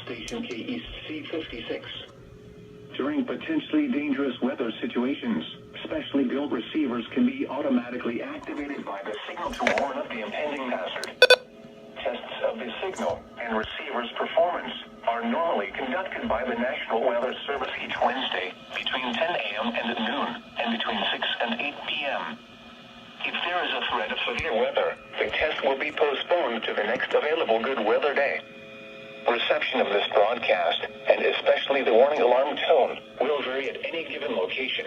station KEC56. During potentially dangerous weather situations, specially built receivers can be automatically activated by the Signal to warn of the impending hazard. Tests of the signal and receiver's performance are normally conducted by the National Weather Service each Wednesday between 10 a.m. and at noon, and between 6 and 8 p.m. If there is a threat of severe weather, the test will be postponed to the next available good weather day. Reception of this broadcast, and especially the warning alarm tone, will vary at any given location.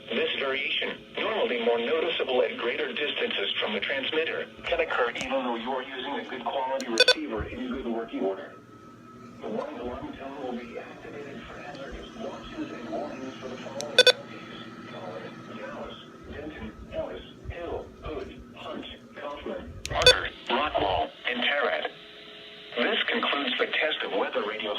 This variation, normally more noticeable at greater distances from the transmitter, can occur even though you are using a good quality receiver in good working order. The warning alarm tone will be activated for hazardous watches and warnings for the following counties: Collin, Dallas, Denton, Ellis, Hill, Hood, Hunt, Kaufman, Parker, Rockwall, and Tarrant. This concludes the test of weather radio